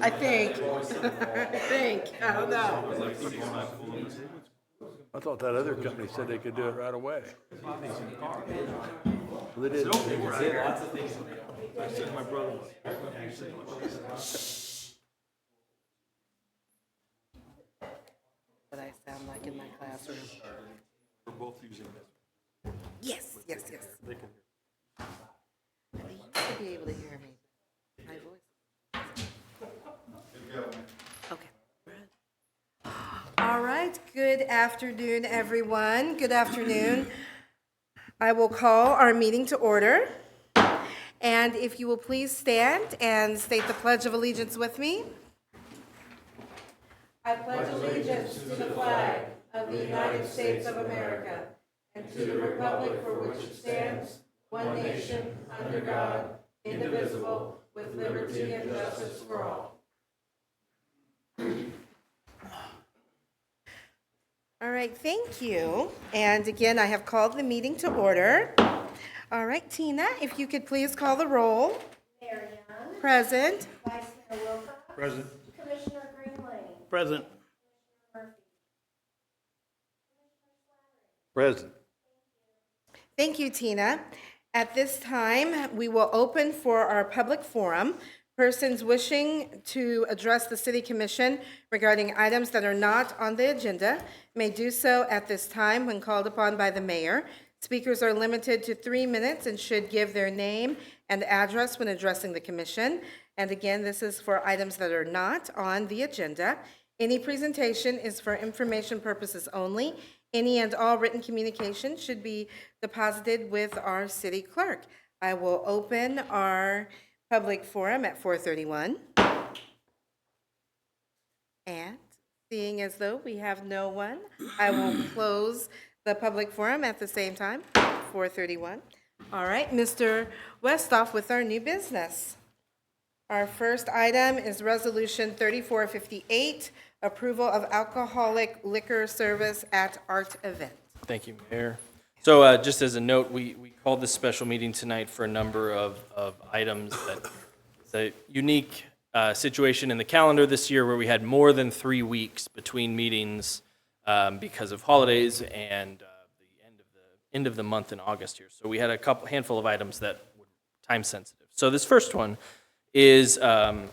I think. I don't know. I thought that other company said they could do it right away. Well, they did. What I sound like in my classroom. We're both using this. Yes. They used to be able to hear me. My voice. Okay. All right. Good afternoon, everyone. Good afternoon. I will call our meeting to order. And if you will please stand and state the Pledge of Allegiance with me. I pledge allegiance to the flag of the United States of America and to the republic for which it stands, one nation, under God, indivisible, with liberty and justice for all. All right, thank you. And again, I have called the meeting to order. All right, Tina, if you could please call the roll. Mayor Young. Present. Vice Mayor Wilcox. Present. Commissioner Greenlane. Present. Murphy. Present. Thank you, Tina. At this time, we will open for our public forum. Persons wishing to address the City Commission regarding items that are not on the agenda may do so at this time when called upon by the mayor. Speakers are limited to 3 minutes and should give their name and address when addressing the commission. And again, this is for items that are not on the agenda. Any presentation is for information purposes only. Any and all written communication should be deposited with our city clerk. I will open our public forum at 4:31. And seeing as though we have no one, I will close the public forum at the same time, 4:31. All right, Mr. Westhoff with our new business. Our first item is Resolution 3458, approval of alcoholic liquor service at art event. Thank you, Mayor. So just as a note, we called this special meeting tonight for a number of items that it's a unique situation in the calendar this year where we had more than 3 weeks between meetings because of holidays and the end of the month in August here. So we had a handful of items that were time sensitive. So this first one is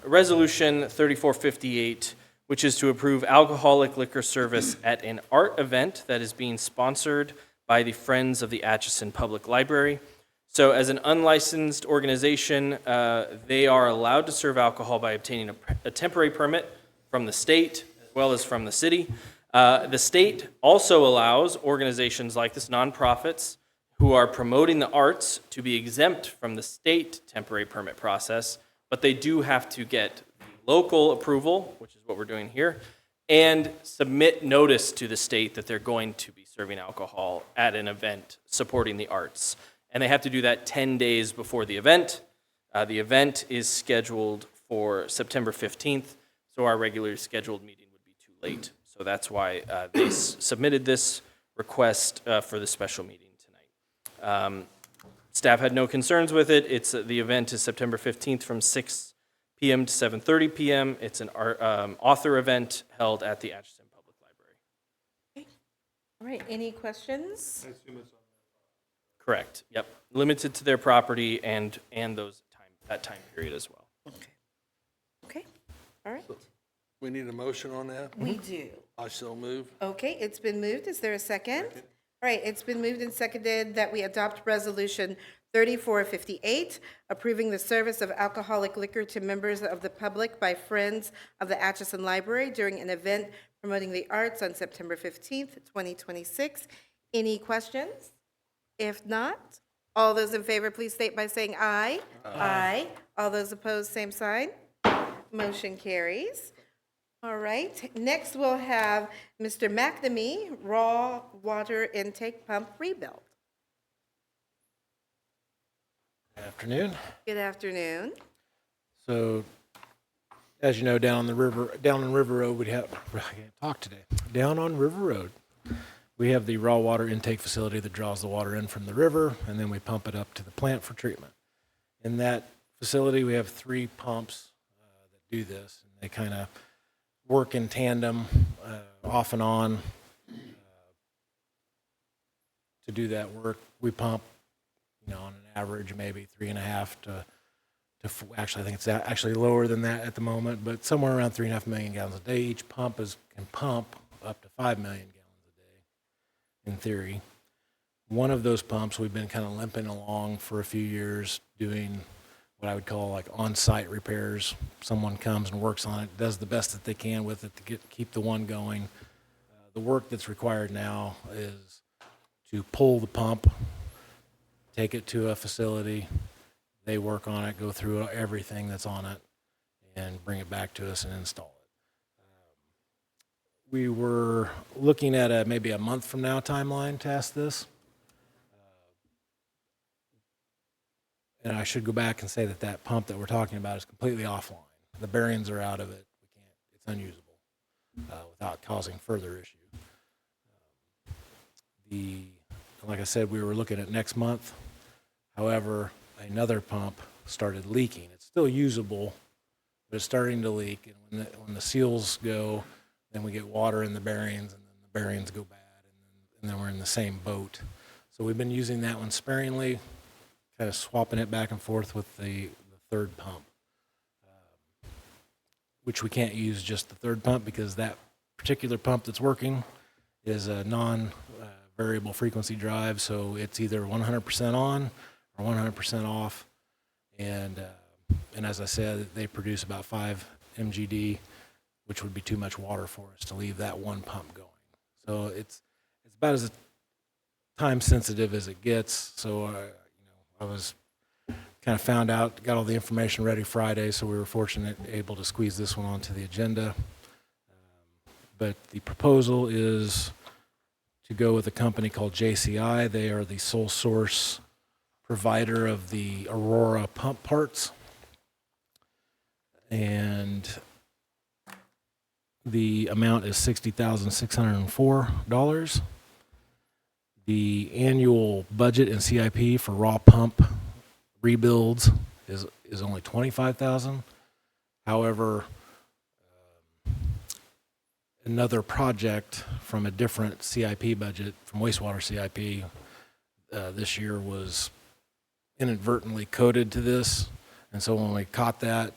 Resolution 3458, which is to approve alcoholic liquor service at an art event that is being sponsored by the Friends of the Atchison Public Library. So as an unlicensed organization, they are allowed to serve alcohol by obtaining a temporary permit from the state as well as from the city. The state also allows organizations like this, nonprofits, who are promoting the arts to be exempt from the state temporary permit process, but they do have to get local approval, which is what we're doing here, and submit notice to the state that they're going to be serving alcohol at an event supporting the arts. And they have to do that 10 days before the event. The event is scheduled for September 15th, so our regularly scheduled meeting would be too late. So that's why they submitted this request for the special meeting tonight. Staff had no concerns with it. The event is September 15th from 6 p.m. to 7:30 p.m. It's an author event held at the Atchison Public Library. All right, any questions? I assume it's on. Correct. Yep. Limited to their property and that time period as well. Okay, all right, We need a motion on that? we do. I shall move. Okay, it's been moved. Is there a second? All right, it's been moved and seconded that we adopt Resolution 3458, approving the service of alcoholic liquor to members of the public by Friends of the Atchison Library during an event promoting the arts on September 15th, 2026. Any questions? If not, all those in favor, please state by saying aye. Aye. All those opposed, same sign. Motion carries. All right, next we'll have Mr. McNamee, raw water intake pump rebuild. Good afternoon. Good afternoon. So, as you know, down on River Road, I can't talk today. Down on River Road, we have the raw water intake facility that draws the water in from the river, and then we pump it up to the plant for treatment. In that facility, we have 3 pumps that do this. And they kind of work in tandem, off and on. To do that work, we pump, on an average, maybe 3.5 to actually, I think it's actually lower than that at the moment, but somewhere around 3.5 million gallons a day. Each pump can pump up to 5 million gallons a day, in theory. One of those pumps, we've been kind of limping along for a few years, doing what I would call like on-site repairs. Someone comes and works on it, does the best that they can with it to keep the one going. The work that's required now is to pull the pump, take it to a facility, they work on it, go through everything that's on it, and bring it back to us and install it. We were looking at maybe a month from now timeline to test this. And I should go back and say that pump that we're talking about is completely offline. The bearings are out of it. It's unusable without causing further issue. Like I said, we were looking at next month. However, another pump started leaking. It's still usable, but it's starting to leak. And when the seals go, then we get water in the bearings, and then the bearings go bad, and then we're in the same boat. So we've been using that one sparingly, kind of swapping it back and forth with the third pump, which we can't use just the third pump because that particular pump that's working is a non-variable frequency drive, so it's either 100% on or 100% off. And as I said, they produce about 5 MGD, which would be too much water for us to leave that one pump going. So it's about as time sensitive as it gets. So I was kind of found out, got all the information ready Friday, so we were fortunate able to squeeze this one onto the agenda. But the proposal is to go with a company called JCI. They are the sole source provider of the Aurora pump parts. And the amount is $60,604. The annual budget in CIP for raw pump rebuilds is only $25,000. However, another project from a different CIP budget, from wastewater CIP, this year was inadvertently coded to this. And so when we caught that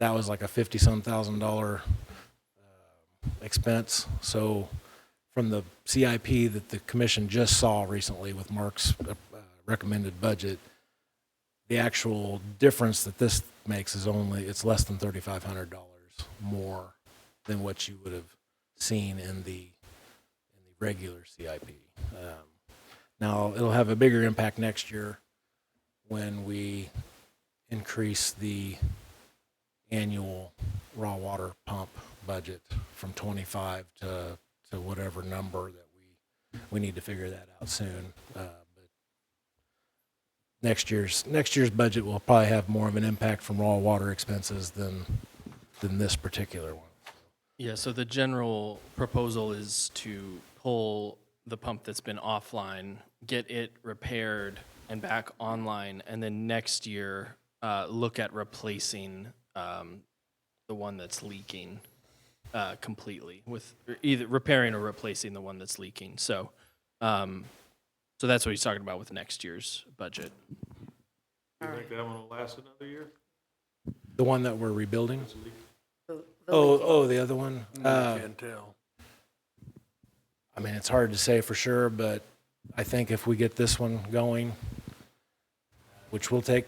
was like a $50-some thousand expense. So from the CIP that the commission just saw recently with Mark's recommended budget, the actual difference that this makes is it's less than $3,500 more than what you would have seen in the regular CIP. Now, it'll have a bigger impact next year when we increase the annual raw water pump budget from 25 to whatever number that we need to figure that out soon. But next year's budget will probably have more of an impact from raw water expenses than this particular one. Yeah, so the general proposal is to pull the pump that's been offline, get it repaired and back online, and then next year look at replacing the one that's leaking completely, with either repairing or replacing the one that's leaking. So that's what he's talking about with next year's budget. You think that one will last another year? The one that we're rebuilding? It's a leak. The other one? I can't tell. I mean, it's hard to say for sure, but I think if we get this one going, which will take,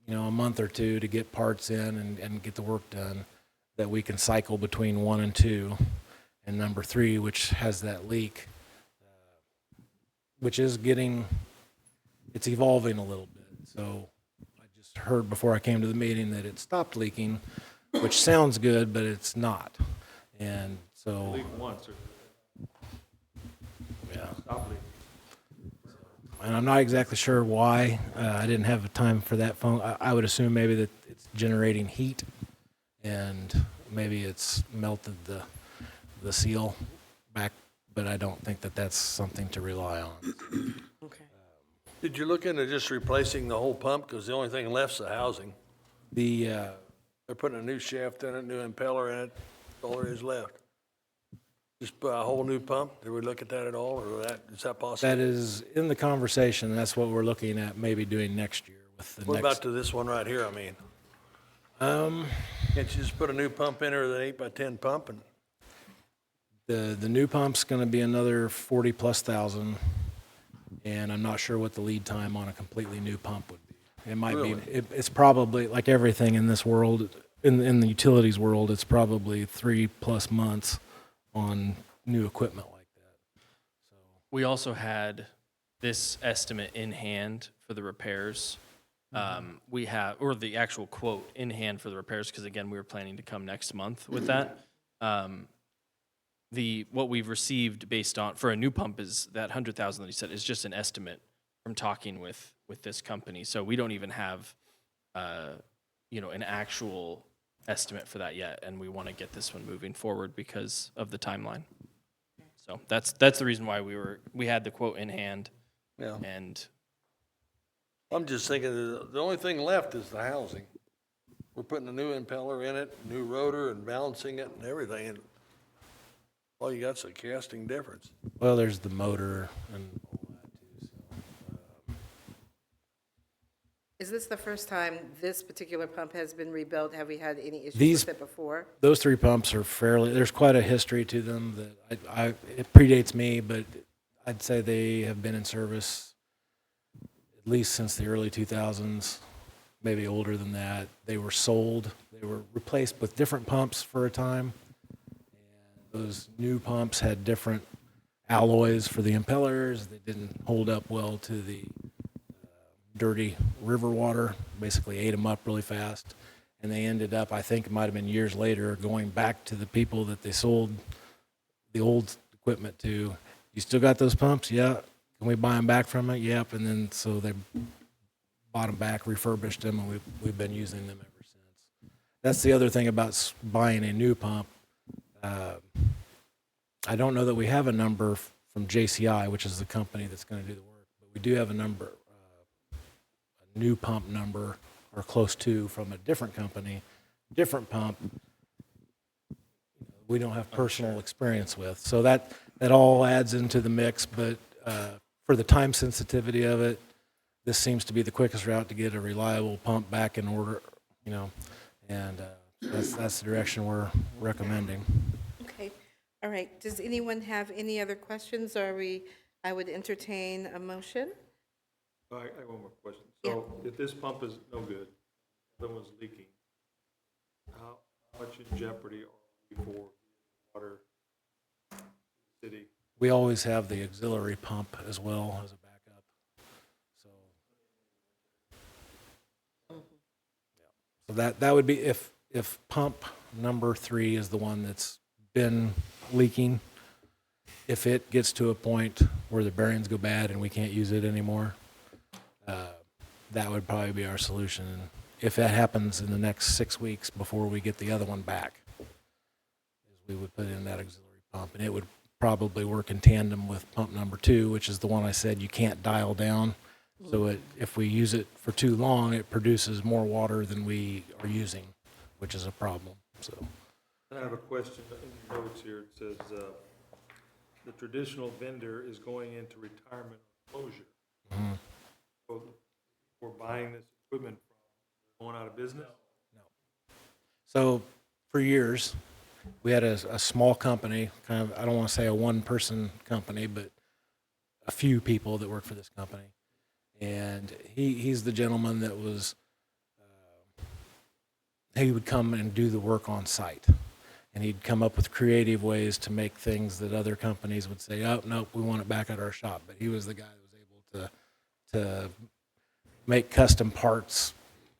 a month or two to get parts in and get the work done, that we can cycle between 1 and 2, and number 3, which has that leak, which is it's evolving a little bit. So I just heard before I came to the meeting that it stopped leaking, which sounds good, but it's not. And so, Leak once or yeah. stop leaking. And I'm not exactly sure why. I didn't have the time for that phone. I would assume maybe that it's generating heat, and maybe it's melted the seal back, but I don't think that that's something to rely on. Okay. Did you look into just replacing the whole pump? Because the only thing left's the housing. The They're putting a new shaft in it, new impeller in it, all there is left. Just put a whole new pump, did we look at that at all, or is that possible? That is in the conversation, that's what we're looking at maybe doing next year with the What about next. to this one right here, I mean? Can't you just put a new pump in there, an 8x10 pump, and The new pump's gonna be another 40+ thousand, and I'm not sure what the lead time on a completely new pump would be. It might be, Really? it's probably, like everything in this world, in the utilities world, it's probably 3+ months on new equipment like that. We also had this estimate in hand for the repairs. We have, or the actual quote in hand for the repairs, because again, we were planning to come next month with that. What we've received based on, for a new pump is that 100,000 that he said is just an estimate from talking with this company. So we don't even have, an actual estimate for that yet, and we want to get this one moving forward because of the timeline. So that's the reason why we had the quote in hand, yeah. and I'm just thinking, the only thing left is the housing. We're putting a new impeller in it, new rotor and balancing it and everything, and all you got's a casting difference. Well, there's the motor and all that too, so. Is this the first time this particular pump has been rebuilt? Have we had any issues These- with it before? Those 3 pumps are fairly, there's quite a history to them that it predates me, but I'd say they have been in service at least since the early 2000s, maybe older than that. They were sold, they were replaced with different pumps for a time. And those new pumps had different alloys for the impellers. They didn't hold up well to the dirty river water, basically ate them up really fast. And they ended up, I think it might have been years later, going back to the people that they sold the old equipment to. You still got those pumps? Yeah. Can we buy them back from it? Yep. And then so they bought them back, refurbished them, and we've been using them ever since. That's the other thing about buying a new pump. I don't know that we have a number from JCI, which is the company that's going to do the work, but we do have a number, a new pump number, or close to, from a different company, different pump we don't have personal experience with. So that all adds into the mix, but for the time sensitivity of it, this seems to be the quickest route to get a reliable pump back in order, and that's the direction we're recommending. Okay, all right. Does anyone have any other questions, or I would entertain a motion? I have one more question. So if this pump is no good, the other one's leaking, how much in jeopardy are we for water to the city? We always have the auxiliary pump as well as a backup. So, so that would be if pump number 3 is the one that's been leaking. If it gets to a point where the bearings go bad and we can't use it anymore, that would probably be our solution. And if that happens in the next 6 weeks before we get the other one back, we would put in that auxiliary pump, and it would probably work in tandem with pump number 2, which is the one I said you can't dial down. So if we use it for too long, it produces more water than we are using, which is a problem. So I have a question in the notes here. It says, the traditional vendor is going into retirement or closure. So we're buying this equipment from, going out of business? So for years, we had a small company, kind of, I don't want to say a one-person company, but a few people that work for this company. And he's the gentleman that was, he would come and do the work on site. And he'd come up with creative ways to make things that other companies would say, oh, nope, we want it back at our shop. But he was the guy that was able to make custom parts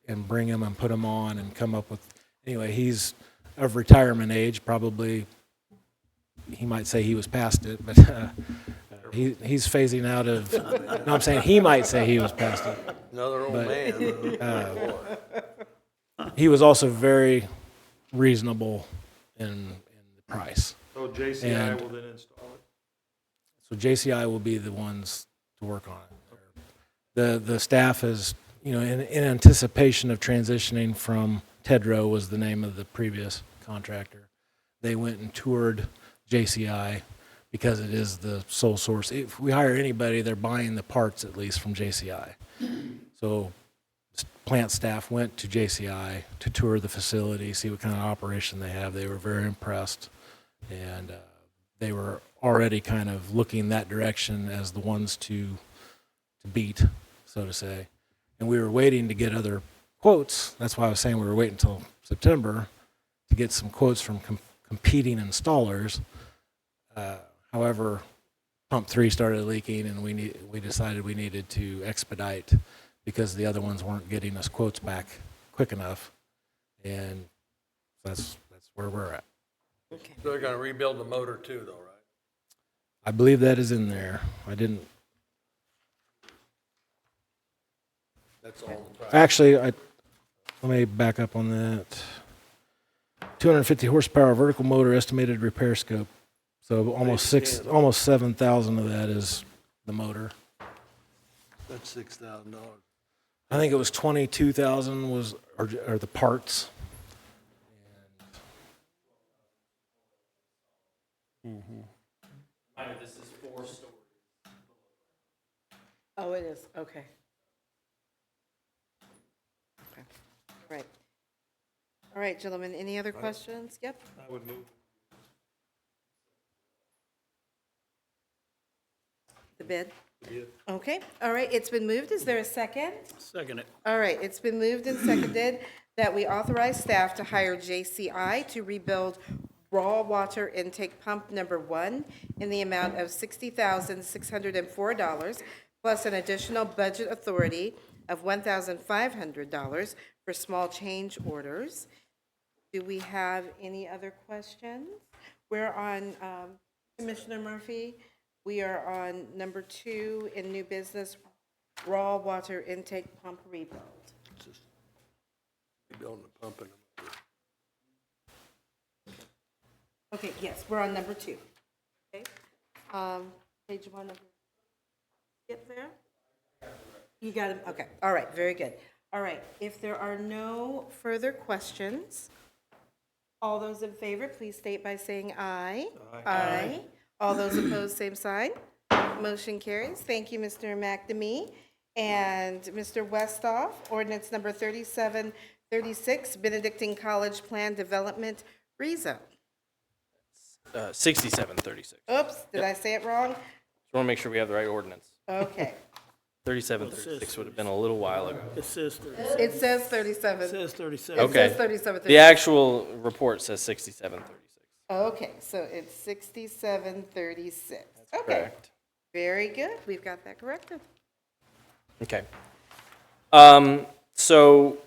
and bring them and put them on and come up with, anyway, he's of retirement age, probably, he might say he was past it, but he's phasing out of, no, I'm saying he might say he was past it. Another old man. He was also very reasonable in the price. So JCI And- will then install it? So JCI will be the ones to work on it. The staff is, in anticipation of transitioning from Tedrow was the name of the previous contractor. They went and toured JCI because it is the sole source. If we hire anybody, they're buying the parts at least from JCI. So plant staff went to JCI to tour the facility, see what kind of operation they have. They were very impressed, and they were already kind of looking that direction as the ones to beat, so to say. And we were waiting to get other quotes. That's why I was saying we were waiting until September to get some quotes from competing installers. However, pump 3 started leaking, and we decided we needed to expedite because the other ones weren't getting us quotes back quick enough, and that's where we're at. Okay. They're gonna rebuild the motor too, though, right? I believe that is in there. I didn't. That's all the price. Actually, let me back up on that. 250 horsepower vertical motor estimated repair scope. So almost 7,000 of that is the motor. That's $6,000. I think it was 22,000 was or the parts. This is 4 stories. Oh, it is, okay. Okay, right. All right, gentlemen, any other questions? Yep. I would move. The bid? Yeah. Okay, all right, it's been moved. Is there a second? Second it. All right, it's been moved and seconded that we authorize staff to hire JCI to rebuild raw water intake pump number 1 in the amount of $60,604, plus an additional budget authority of $1,500 for small change orders. Do we have any other questions? We're on, Commissioner Murphy, we are on number 2 in new business, raw water intake pump rebuild. Just rebuilding the pump and the motor. Okay, yes, we're on number 2. Okay, page 1 of, get there? You got it, okay, all right, very good. All right, if there are no further questions, all those in favor, please state by saying aye. Aye. All those opposed, same sign. Motion carries. Thank you, Mr. McNamee. And Mr. Westhoff, ordinance number 3736, Benedictine College Plan Development rezone. 6736. Oops, did I say it wrong? Just want to make sure we have the right ordinance. Okay. 3736 would have been a little while ago. It says 37. It says 37. It says 37. It Okay. says 37. The actual report says 6736. Okay, so it's 6736. Okay, Correct. very good. We've got that corrected. Okay. So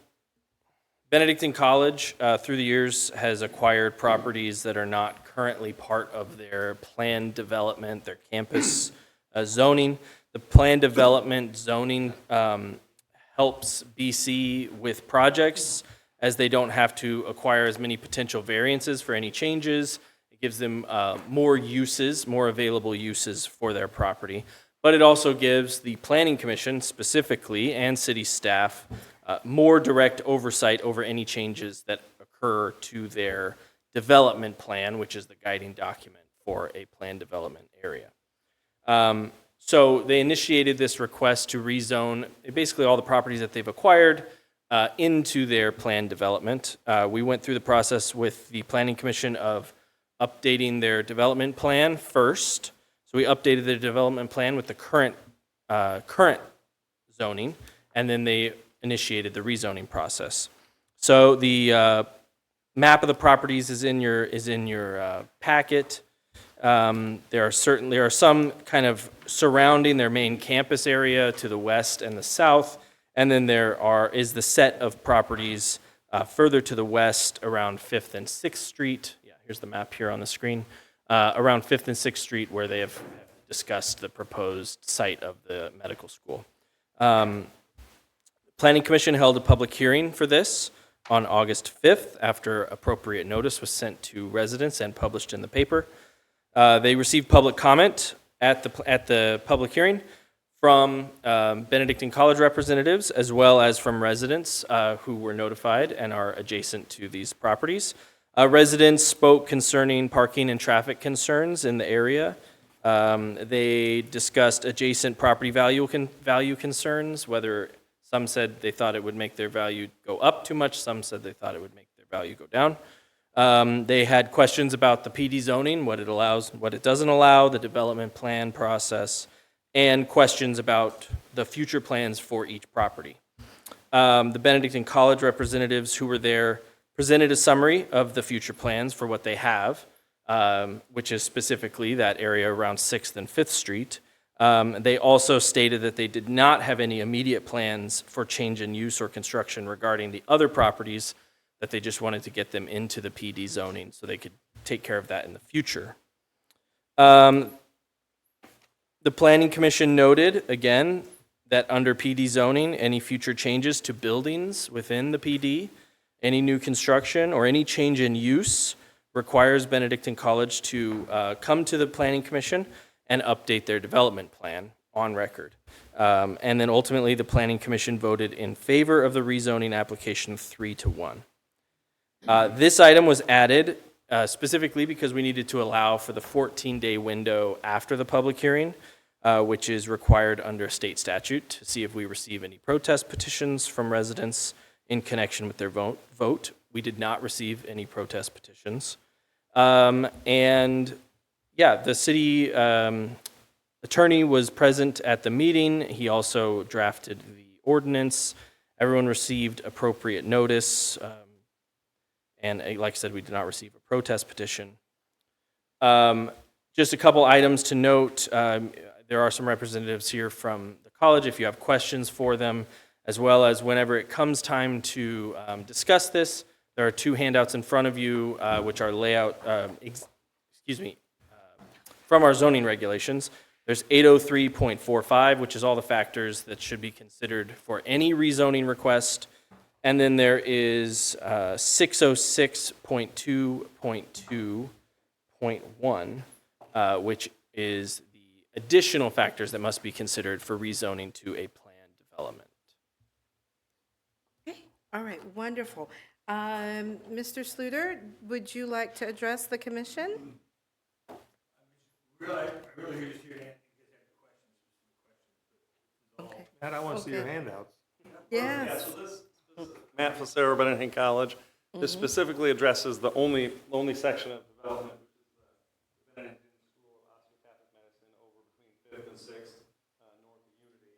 Benedictine College, through the years, has acquired properties that are not currently part of their planned development, their campus zoning. The planned development zoning helps BC with projects as they don't have to acquire as many potential variances for any changes. It gives them more uses, more available uses for their property. But it also gives the Planning Commission specifically and city staff more direct oversight over any changes that occur to their development plan, which is the guiding document for a planned development area. So they initiated this request to rezone basically all the properties that they've acquired into their planned development. We went through the process with the Planning Commission of updating their development plan first. So we updated the development plan with the current zoning, and then they initiated the rezoning process. So the map of the properties is in your packet. There are some kind of surrounding their main campus area to the west and the south, and then is the set of properties further to the west around 5th and 6th Street. Yeah, here's the map here on the screen. Around 5th and 6th Street where they have discussed the proposed site of the medical school. Planning Commission held a public hearing for this on August 5th after appropriate notice was sent to residents and published in the paper. They received public comment at the public hearing from Benedictine College representatives, as well as from residents who were notified and are adjacent to these properties. Residents spoke concerning parking and traffic concerns in the area. They discussed adjacent property value concerns, whether some said they thought it would make their value go up too much, some said they thought it would make their value go down. They had questions about the PD zoning, what it allows, what it doesn't allow, the development plan process, and questions about the future plans for each property. The Benedictine College representatives who were there presented a summary of the future plans for what they have, which is specifically that area around 6th and 5th Street. They also stated that they did not have any immediate plans for change in use or construction regarding the other properties, that they just wanted to get them into the PD zoning so they could take care of that in the future. The Planning Commission noted, again, that under PD zoning, any future changes to buildings within the PD, any new construction, or any change in use requires Benedictine College to come to the Planning Commission and update their development plan on record. And then ultimately, the Planning Commission voted in favor of the rezoning application 3-1. This item was added specifically because we needed to allow for the 14-day window after the public hearing, which is required under state statute, to see if we receive any protest petitions from residents in connection with their vote. We did not receive any protest petitions. And yeah, the city attorney was present at the meeting. He also drafted the ordinance. Everyone received appropriate notice. And like I said, we did not receive a protest petition. Just a couple items to note. There are some representatives here from the college if you have questions for them, as well as whenever it comes time to discuss this, there are two handouts in front of you, which are from our zoning regulations. There's 803.45, which is all the factors that should be considered for any rezoning request. And then there is 606.2.2.1, which is the additional factors that must be considered for rezoning to a planned development. Okay, all right, wonderful. Mr. Sluter, would you like to address the commission? Really just here to Okay. Matt, I want to see your Okay. handouts. Yes. So this Matt Facero, Benedictine College. This specifically addresses the only section of development, which is the Benedictine School of Osteopathic Medicine over between 5th and 6th, north of Unity.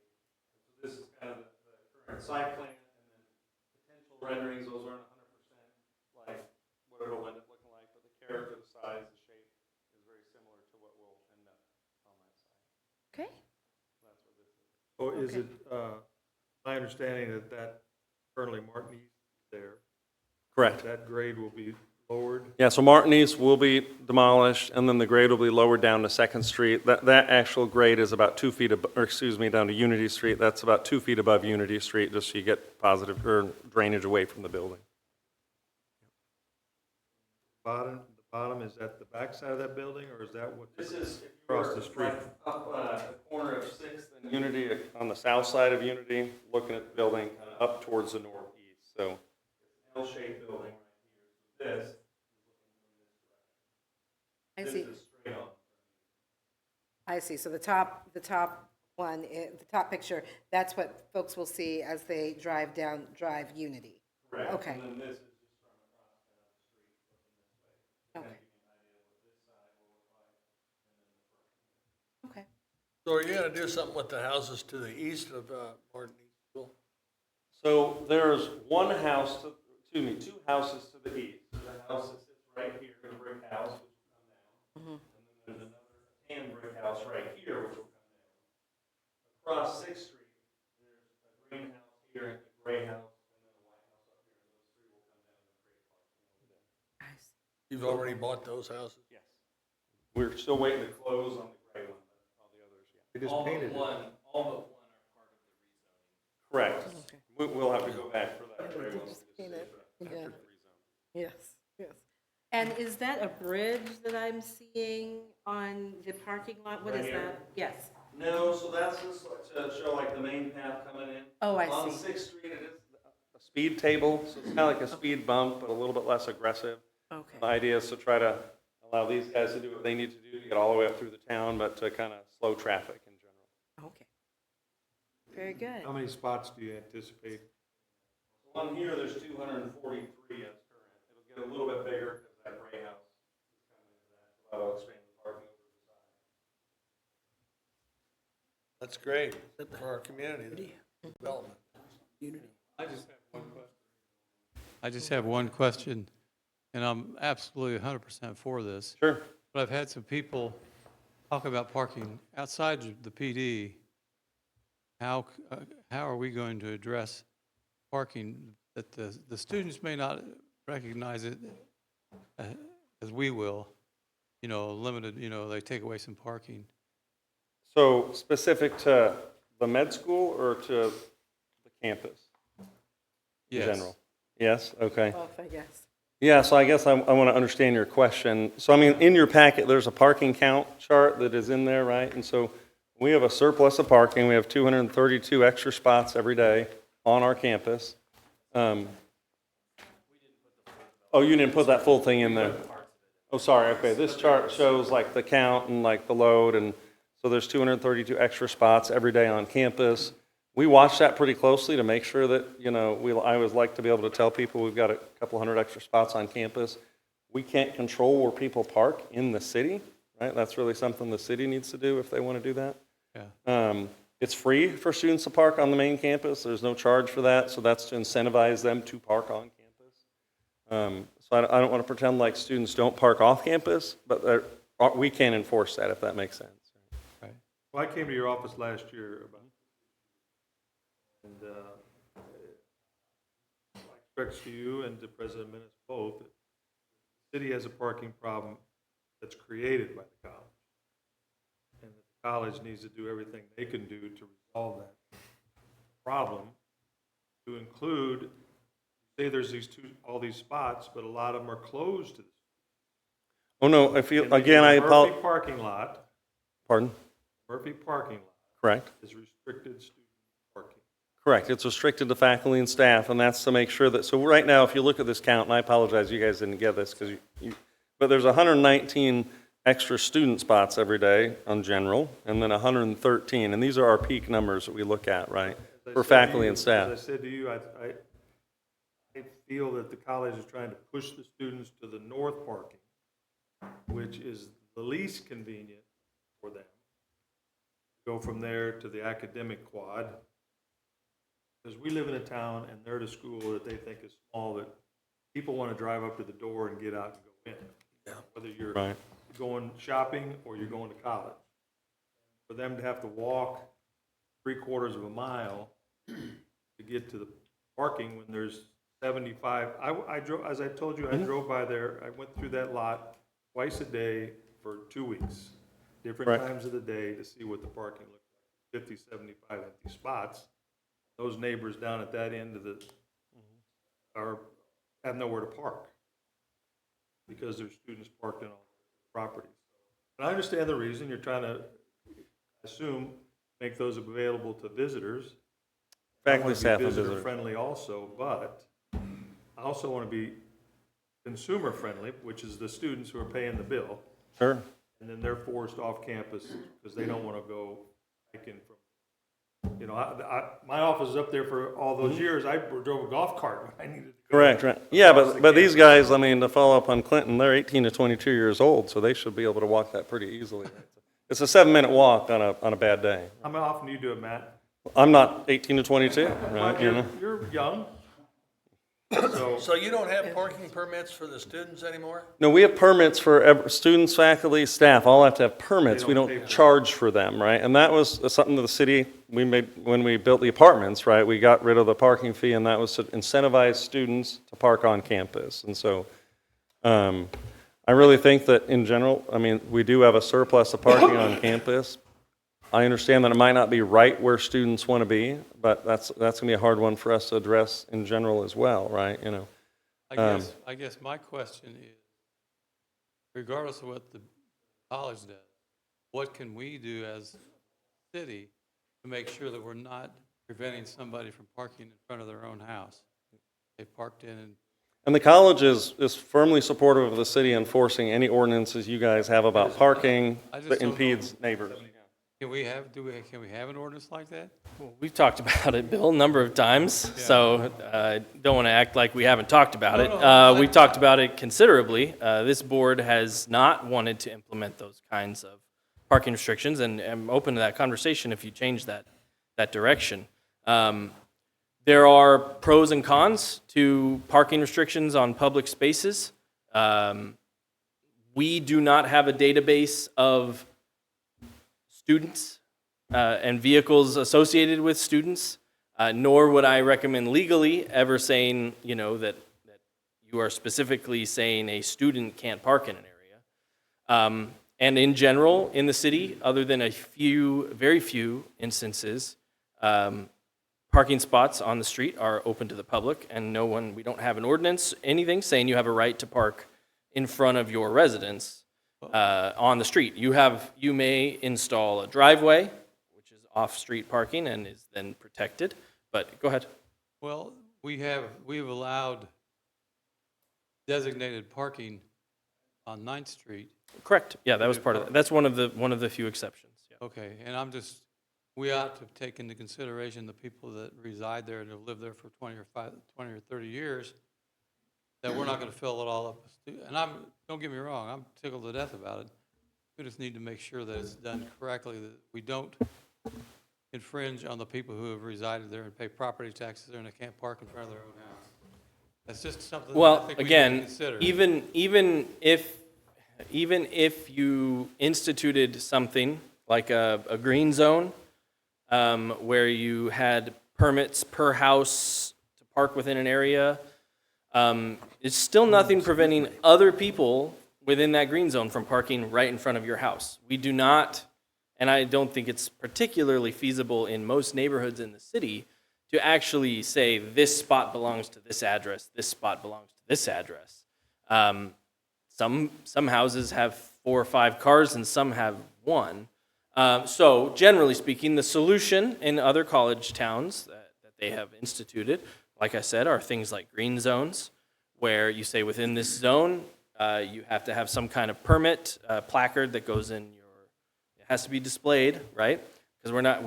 So this is kind of the current site plan, and then potential renderings. Those aren't 100% like what it'll end up looking like, but the character, the size, the shape is very similar to what will end up on that site. Okay, So is it, my understanding that currently Martin East is there, Correct. that grade will be lowered? Yeah, so Martin East will be demolished, and then the grade will be lowered down to 2nd Street. That actual grade is about 2 feet, down to Unity Street. That's about 2 feet above Unity Street, just so you get positive or drainage away from the building. The bottom is at the back side of that building, or is that what? This is Across the street. Up the corner of 6th and Unity, on the south side of Unity, looking at the building kind of up towards the northeast. So it's an L-shaped building right here. So this I this see, is straight on. I see. So the top one, the top picture, that's what folks will see as they drive Unity. Correct. Okay. And then this is just from across kind of the street looking this way. Okay. Okay. So are you gonna do something with the houses to the east of Martin East School? So there's two houses to the east. There's a house that sits right here, a brick house, which will come down. And then there's another tan brick house right here, which will come down. Across 6th Street, there's a green house here, and a gray house, and then a white house up here. And those three will come down and create parking over there. I see. You've already bought those houses? Yes. We're still waiting to close on the gray one, but all the others, yeah. They just painted it. All but one are part of the rezoning. Correct. We'll have to go back for that gray one. Just paint it. Yeah. After the rezone. Yes, yes. And is that a bridge that I'm seeing on the parking lot? What Right is here? that? Yes. No, so that's just to show like the main path coming in. Oh, I On see. Sixth Street, it is a speed table, so it's kind of like a speed bump, but a little bit less aggressive. Okay. The idea is to try to allow these guys to do what they need to do to get all the way up through the town, but to kind of slow traffic in general. Okay. Very good. How many spots do you anticipate? On here, there's 243 as current. It'll get a little bit bigger because that gray house is coming into that. So that'll expand the parking over the side. That's great for our community development. I just have one question, and I'm absolutely 100% for this. Sure. But I've had some people talk about parking outside the PD. How are we going to address parking that the students may not recognize it as we will? You know, limited, you know, they take away some parking. So specific to the med school or to the campus in Yes. general? Yes, okay. Both, I guess. Yeah, so I guess I want to understand your question. So I mean, in your packet, there's a parking count chart that is in there, right? And so we have a surplus of parking. We have 232 extra spots every day on our campus. Oh, you didn't put that full thing in there? Oh, sorry, okay. This chart shows like the count and like the load, and so there's 232 extra spots every day on campus. We watch that pretty closely to make sure that, you know, I always like to be able to tell people we've got a couple hundred extra spots on campus. We can't control where people park in the city, right? That's really something the city needs to do if they want to do that. Yeah. It's free for students to park on the main campus. There's no charge for that, so that's to incentivize them to park on campus. So I don't want to pretend like students don't park off campus, but we can't enforce that, if that makes sense. Well, I came to your office last year about, and I expressed to you and to President Menace both, that the city has a parking problem that's created by the college. And the college needs to do everything they can do to resolve that problem, to include, say there's all these spots, but a lot of them are closed to the. Oh, no, if you, And the again, I Murphy apologize. parking lot, Pardon? Murphy parking lot Correct. is restricted student parking. Correct. It's restricted to faculty and staff, and that's to make sure that, so right now, if you look at this count, and I apologize, you guys didn't get this, because but there's 119 extra student spots every day on general, and then 113, and these are our peak numbers that we look at, right, As I for said to faculty you- and staff. As I said to you, I feel that the college is trying to push the students to the north parking, which is the least convenient for them. Go from there to the academic quad. Because we live in a town and they're at a school that they think is small, that people want to drive up to the door and get out and go in. Whether you're Right. going shopping or you're going to college. For them to have to walk 3/4 of a mile to get to the parking when there's 75, I drove, as I told you, I drove by there, I went through that lot twice a day for 2 weeks. Different Right. times of the day to see what the parking looked like, 50, 75 empty spots. Those neighbors down at that end of the, have nowhere to park because there's students parked in all the properties. And I understand the reason, you're trying to, assume, make those available to visitors. Faculty, staff, and Visitor visitors. friendly also, but I also want to be consumer friendly, which is the students who are paying the bill. Sure. And then they're forced off campus because they don't want to go hiking from, you know, my office is up there for all those years. I drove a golf cart when I needed to go. Correct, right. Yeah, across the but these campus. guys, I mean, to follow up on Clinton, they're 18 to 22 years old, so they should be able to walk that pretty easily. It's a 7-minute walk on a bad day. How often do you do it, Matt? I'm not 18 to 22, right, Well, you know? You're young. So, So you don't have parking permits for the students anymore? No, we have permits for students, faculty, staff, all have to have permits. We don't pay don't for charge for them, right? And that was something that the city, we made, when we built the apartments, right? We got rid of the parking fee, and that was to incentivize students to park on campus. And so, I really think that in general, I mean, we do have a surplus of parking on campus. I understand that it might not be right where students want to be, but that's going to be a hard one for us to address in general as well, right? You know, I guess my question is, regardless of what the college does, what can we do as city to make sure that we're not preventing somebody from parking in front of their own house. They parked in, And the college is firmly supportive of the city enforcing any ordinances you guys have about parking I just that don't know. impedes neighbors. can we have an ordinance like that? We've talked about it, Bill, a number of times, so don't want to act like we haven't talked about it. We've talked about it considerably. This board has not wanted to implement those kinds of parking restrictions, and I'm open to that conversation if you change that direction. There are pros and cons to parking restrictions on public spaces. We do not have a database of students and vehicles associated with students, nor would I recommend legally ever saying, that you are specifically saying a student can't park in an area. And in general, in the city, other than a few, very few instances, parking spots on the street are open to the public, and we don't have an ordinance, anything saying you have a right to park in front of your residence on the street. You may install a driveway, which is off-street parking and is then protected, but go ahead. Well, we've allowed designated parking on 9th Street. Correct. Yeah, that was part of it. That's one of the few exceptions. Yeah. Okay, and we ought to take into consideration the people that reside there and have lived there for 20 or 30 years, that we're not going to fill it all up. And don't get me wrong, I'm tickled to death about it. We just need to make sure that it's done correctly, that we don't infringe on the people who have resided there and pay property taxes there and they can't park in front of their own house. That's just something that I Well, think we need to again, consider. even if you instituted something like a green zone, where you had permits per house to park within an area, it's still nothing preventing other people within that green zone from parking right in front of your house. We do not, and I don't think it's particularly feasible in most neighborhoods in the city, to actually say this spot belongs to this address, this spot belongs to this address. Some houses have 4 or 5 cars and some have 1. So generally speaking, the solution in other college towns that they have instituted, like I said, are things like green zones, where you say within this zone, you have to have some kind of permit, placard that goes in it has to be displayed, right? Because we're not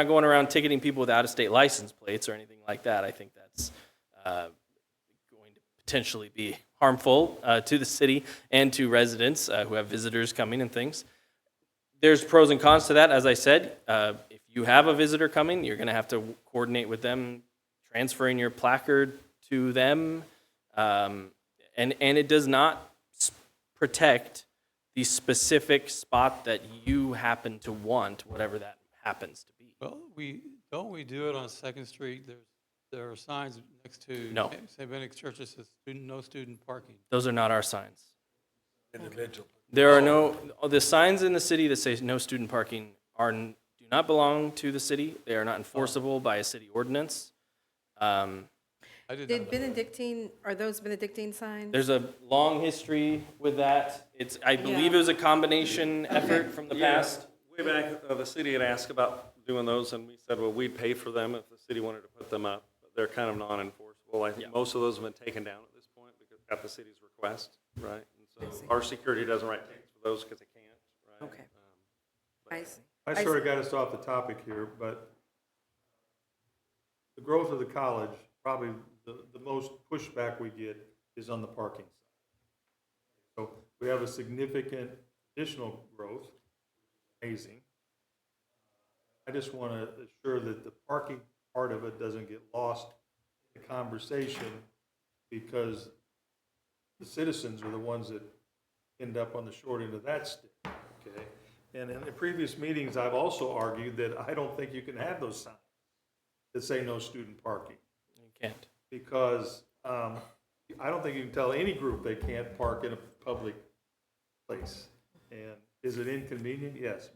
going around ticketing people with out-of-state license plates or anything like that. I think that's going to potentially be harmful to the city and to residents who have visitors coming and things. There's pros and cons to that. As I said, if you have a visitor coming, you're going to have to coordinate with them, transferring your placard to them, and it does not protect the specific spot that you happen to want, whatever that happens to be. Well, don't we do it on 2nd Street? There are signs next to No. St. Benedict's Church that says no student parking. Those are not our signs. Individual. There are the signs in the city that say no student parking do not belong to the city. They are not enforceable by a city ordinance. I did not know. Are those Benedictine signs? There's a long history with that. I believe it was a combination effort from the past. Way back, the city had asked about doing those, and we said, well, we'd pay for them if the city wanted to put them up. But they're kind of non-enforceable. I think most of those have been taken down at this point because at the city's request, right? And so our security doesn't write tickets for those because it can't, right? Okay. I see. I sort of got us off the topic here, but the growth of the college, probably the most pushback we get is on the parking side. So we have a significant additional growth, amazing. I just want to assure that the parking part of it doesn't get lost in the conversation, because the citizens are the ones that end up on the short end of that stick, okay? And in the previous meetings, I've also argued that I don't think you can have those signs that say no student parking, You can't. because I don't think you can tell any group they can't park in a public place. And is it inconvenient? Yes,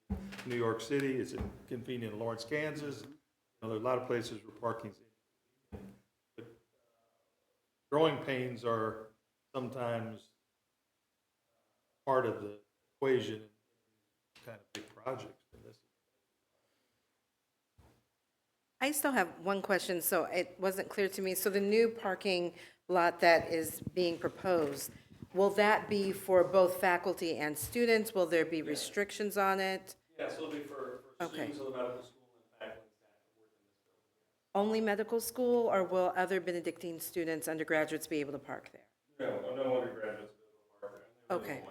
but New York City, is it convenient in Lawrence, Kansas? There are a lot of places where parking's inconvenient. But growing pains are sometimes part of the equation in kind of big projects than this. I still have one question, so it wasn't clear to me. So the new parking lot that is being proposed, will that be for both faculty and students? Will there be restrictions on it? Yeah, so it'll be for Okay. students of the medical school and faculty and staff that work in this building. Only medical school, or will other Benedictine students, undergraduates be able to park there? No undergraduates will park there. Okay.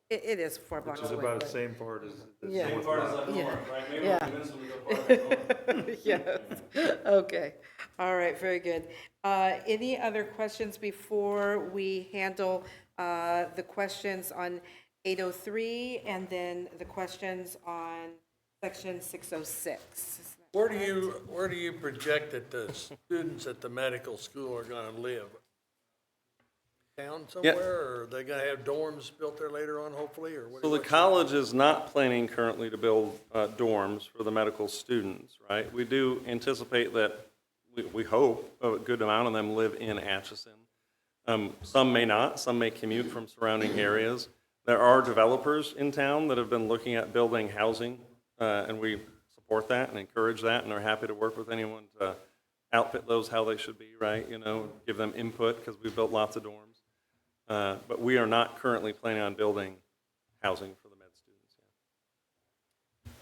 It is 4 blocks Which is away. about the but- same part as the Yeah. Same north part as lot. up Yeah. north, right? Maybe Yeah. we'll convince them to go park at home. Yes, okay, all right, very good. Any other questions before we handle the questions on 803 and then the questions on section 606? Where do you project that the students at the medical school are gonna live? Town somewhere, or are they gonna have dorms built there later on, hopefully, or what? So the college is not planning currently to build dorms for the medical students, right? We do anticipate that, we hope, a good amount of them live in Atchison. Some may not, some may commute from surrounding areas. There are developers in town that have been looking at building housing, and we support that and encourage that, and are happy to work with anyone to outfit those how they should be, right? You know, give them input, because we've built lots of dorms. But we are not currently planning on building housing for the med students.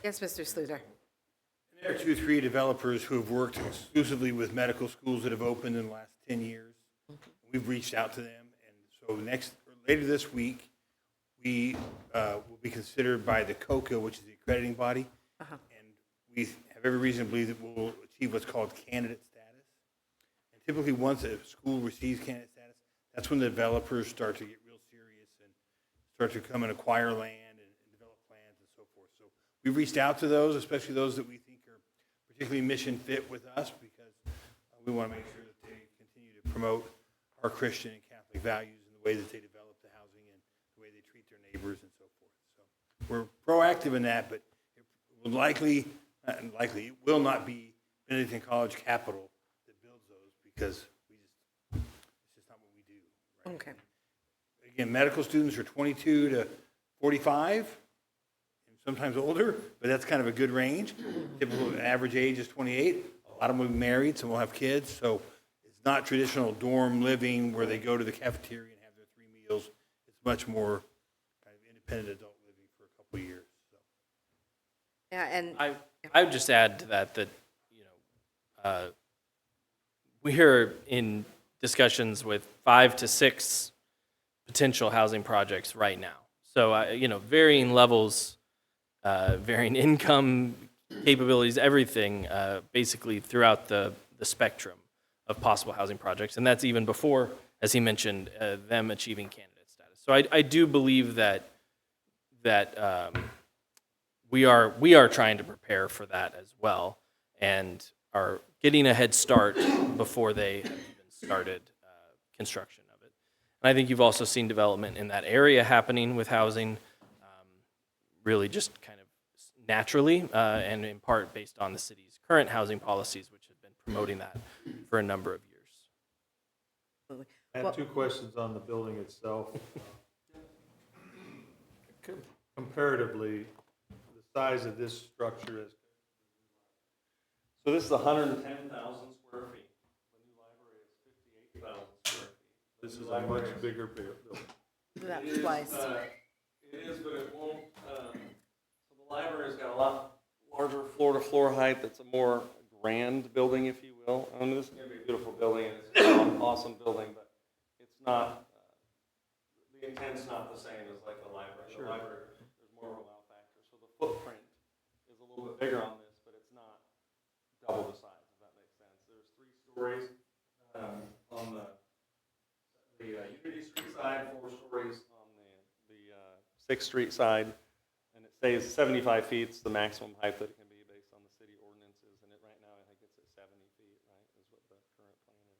Yes, Mr. Sluter? There are 2 or 3 developers who have worked exclusively with medical schools that have opened in the last 10 years. We've reached out to them, and so later this week, we will be considered by the COCA, which is the accrediting body, and we have every reason to believe that we'll achieve what's called candidate status. And typically, once a school receives candidate status, that's when the developers start to get real serious and start to come and acquire land and develop plans and so forth. So we've reached out to those, especially those that we think are particularly mission fit with us, because we want to make sure that they continue to promote our Christian and Catholic values in the way that they develop the housing and the way they treat their neighbors and so forth. So we're proactive in that, but it will it will not be Benedictine College Capital that builds those, because it's just not what we do. Right? Okay. Again, medical students are 22 to 45, and sometimes older, but that's kind of a good range. Typical average age is 28. A lot of them will be married, some will have kids, so it's not traditional dorm living where they go to the cafeteria and have their 3 meals. It's much more kind of independent adult living for a couple of years. So. Yeah, and, I would just add to that, you know, we are in discussions with 5 to 6 potential housing projects right now. So, you know, varying levels, varying income capabilities, everything, basically throughout the spectrum of possible housing projects. And that's even before, as he mentioned, them achieving candidate status. So I do believe that we are trying to prepare for that as well, and are getting a head start before they have even started construction of it. And I think you've also seen development in that area happening with housing, really just kind of naturally, and in part based on the city's current housing policies, which have been promoting that for a number of years. I have 2 questions on the building itself. Comparatively, the size of this structure is. So this is 110,000 square feet. The new library is 58,000 square feet. This is a much bigger building. that's It is, twice. It is, but it won't, so the library's got a lot larger floor-to-floor height. It's a more grand building, if you will. I mean, this is gonna be a beautiful building, and it's an awesome building, but it's not, the intent's not the same as like the library. The library, there's more of a wow factor. So the footprint is a little bit bigger on this, but it's not double the size, if that makes sense. There's 3 stories on the Unity Street side, 4 stories on the 6th Street side, and it stays 75 feet. It's the maximum height that it can be based on the city ordinances, and right now I think it's at 70 feet, right, is what the current plan is.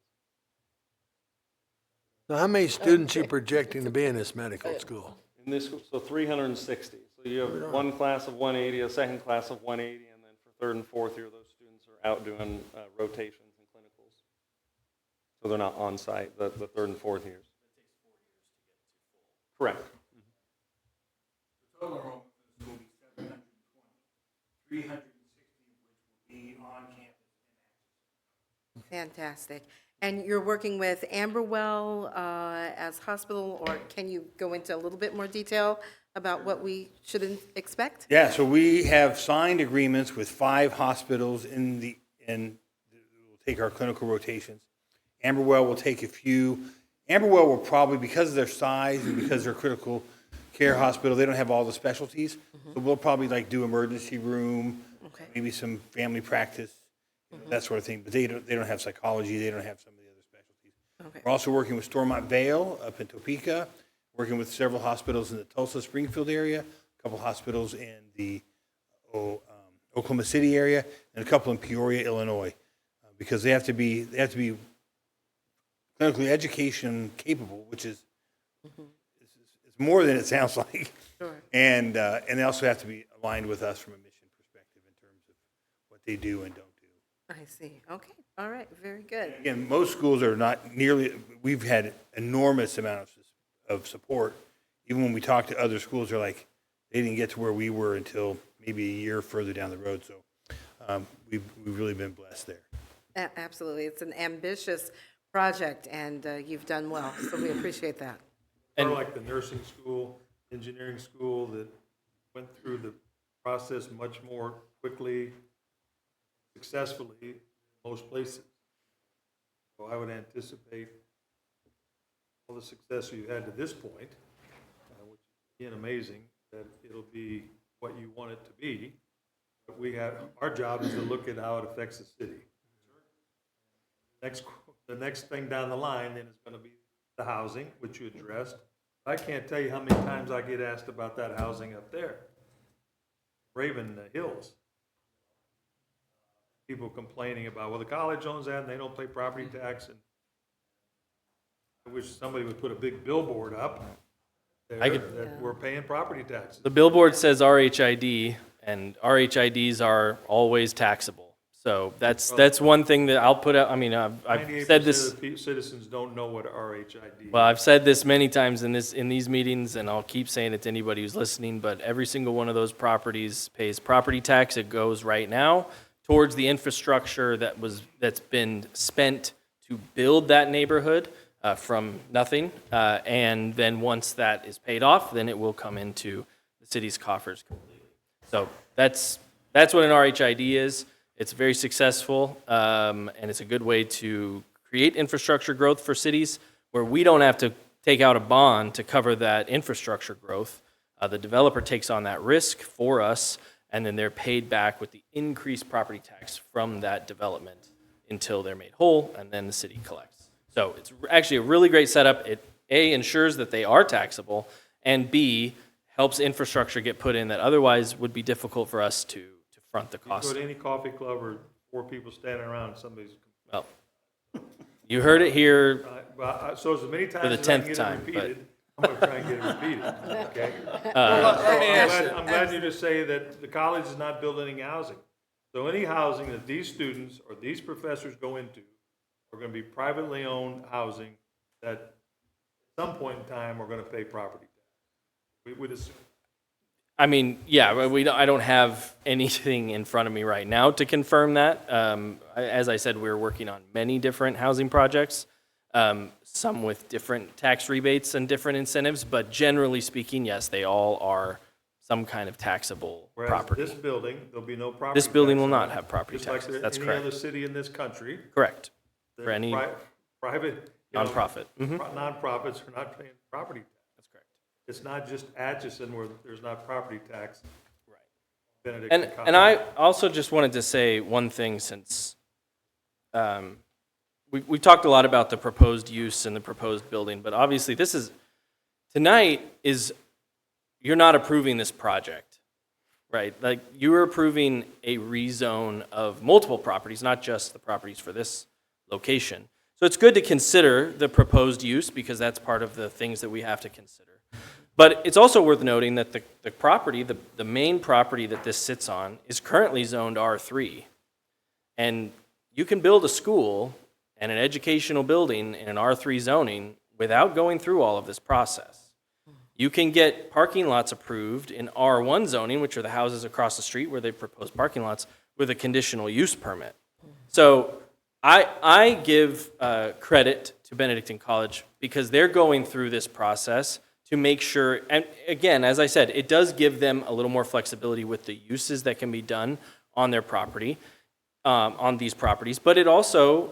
So how many students you projecting to be in this medical school? In this, so 360. So you have one class of 180, a second class of 180, and then for 3rd and 4th year, those students are out doing rotations and clinicals. So they're not on site, the 3rd and 4th years. Correct. Total enrollment for the school 360, which will be on campus. Fantastic. And you're working with Amberwell as hospital, or can you go into a little bit more detail about what we should expect? Yeah, so we have signed agreements with 5 hospitals and we'll take our clinical rotations. Amberwell will take a few. Amberwell will probably, because of their size and because they're a critical care hospital, they don't have all the specialties. So we'll probably like do emergency room, Okay. maybe some family practice, that sort of thing. But they don't have psychology, they don't have some of the other specialties. Okay. We're also working with Stormont Vale up in Topeka, working with several hospitals in the Tulsa Springfield area, a couple hospitals in the Oklahoma City area, and a couple in Peoria, Illinois, because they have to be clinically education capable, which is it's more than it sounds like. Sure. And they also have to be aligned with us from a mission perspective in terms of what they do and don't do. I see. Okay. All right. Very good. Again, most schools are not nearly, we've had enormous amount of support. Even when we talk to other schools, they're like, they didn't get to where we were until maybe a year further down the road. So we've really been blessed there. Absolutely. It's an ambitious project, and you've done well, so we appreciate that. Sort of like the nursing school, engineering school that went through the process much more quickly, successfully in most places. So I would anticipate all the success you had to this point, which is again amazing, that it'll be what you want it to be. But our job is to look at how it affects the city. The next thing down the line then is going to be the housing, which you addressed. I can't tell you how many times I get asked about that housing up there. Raven Hills. People complaining about, well, the college owns that and they don't pay property tax. And I wish somebody would put a big billboard up there that we're paying property taxes. The billboard says RHID, and RHIDs are always taxable. So that's one thing that I'll put out. I mean, I've said this. 98% of the citizens don't know what RHID is. Well, I've said this many times in these meetings, and I'll keep saying it to anybody who's listening, but every single one of those properties pays property tax. It goes right now towards the infrastructure that's been spent to build that neighborhood from nothing. And then once that is paid off, then it will come into the city's coffers completely. So that's what an RHID is. It's very successful, and it's a good way to create infrastructure growth for cities where we don't have to take out a bond to cover that infrastructure growth. The developer takes on that risk for us, and then they're paid back with the increased property tax from that development until they're made whole, and then the city collects. So it's actually a really great setup. It, A, ensures that they are taxable, and B, helps infrastructure get put in that otherwise would be difficult for us to front the You cost. go to any coffee club or 4 people standing around, somebody's, Well, you heard it here. so as many times the as I can 10th get it time, but- repeated, I'm gonna try and get it repeated, okay? I'm glad you just say that the college is not building any housing. So any housing that these students or these professors go into are gonna be privately owned housing that at some point in time are gonna pay property tax. We would assume. I mean, yeah, I don't have anything in front of me right now to confirm that. As I said, we're working on many different housing projects, some with different tax rebates and different incentives, but generally speaking, yes, they all are some kind of taxable Whereas property. this building, there'll be no property. This building tax will on not it, have property just like taxes. That's any correct. other city in this country. Correct. that For any Private. you know, nonprofit. Mhm. Nonprofits are not paying property tax. That's correct. It's not just Atchison where there's not property tax. Right. Benedict And College. I also just wanted to say one thing since we talked a lot about the proposed use and the proposed building, but obviously tonight you're not approving this project, right? Like you're approving a rezone of multiple properties, not just the properties for this location. So it's good to consider the proposed use because that's part of the things that we have to consider. But it's also worth noting that the property, the main property that this sits on is currently zoned R3. And you can build a school and an educational building in an R3 zoning without going through all of this process. You can get parking lots approved in R1 zoning, which are the houses across the street where they propose parking lots, with a conditional use permit. So I give credit to Benedictine College because they're going through this process to make sure, and again, as I said, it does give them a little more flexibility with the uses that can be done on their property, on these properties, but it also,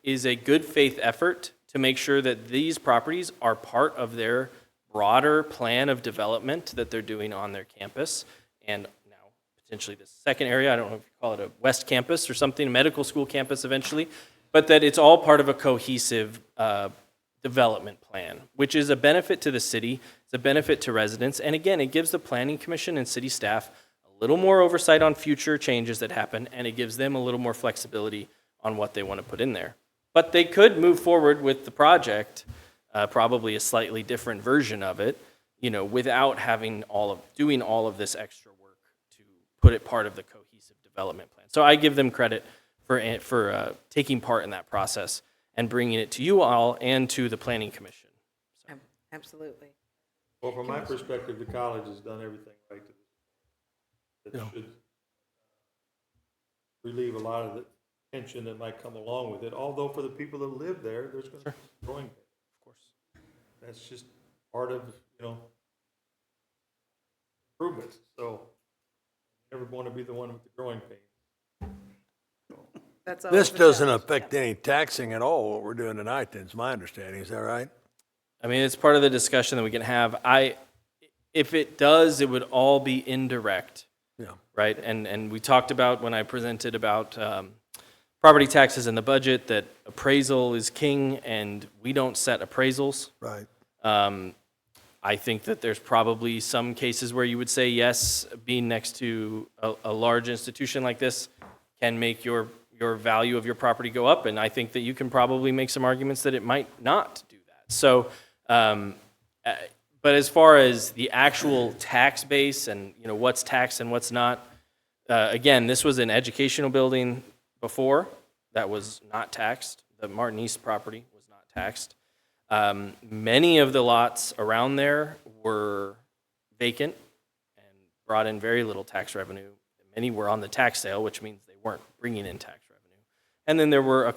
is a good faith effort to make sure that these properties are part of their broader plan of development that they're doing on their campus, and now potentially the second area, I don't know if you call it a West Campus or something, a medical school campus eventually, but that it's all part of a cohesive development plan, which is a benefit to the city, it's a benefit to residents, and again, it gives the Planning Commission and city staff a little more oversight on future changes that happen, and it gives them a little more flexibility on what they want to put in there. But they could move forward with the project, probably a slightly different version of it, without having doing all of this extra work to put it part of the cohesive development plan. So I give them credit for taking part in that process and bringing it to you all and to the Planning Commission. Absolutely. Well, from my perspective, the college has done everything right to this. That should relieve a lot of the tension that might come along with it, although for the people that live there, there's going to be growing pains. Of course. That's just part of, improvements. So you never want to be the one with the growing pains. That's all. This doesn't affect any taxing at all, what we're doing tonight, then, is my understanding. Is that right? I mean, it's part of the discussion that we can have. If it does, it would all be indirect. Yeah. Right? And we talked about, when I presented about property taxes in the budget, that appraisal is king, and we don't set appraisals. Right. I think that there's probably some cases where you would say, yes, being next to a large institution like this can make your value of your property go up, and I think that you can probably make some arguments that it might not do that. So, but as far as the actual tax base and what's taxed and what's not, again, this was an educational building before that was not taxed. The Martin East property was not taxed. Many of the lots around there were vacant and brought in very little tax revenue. Many were on the tax sale, which means they weren't bringing in tax revenue. And then there are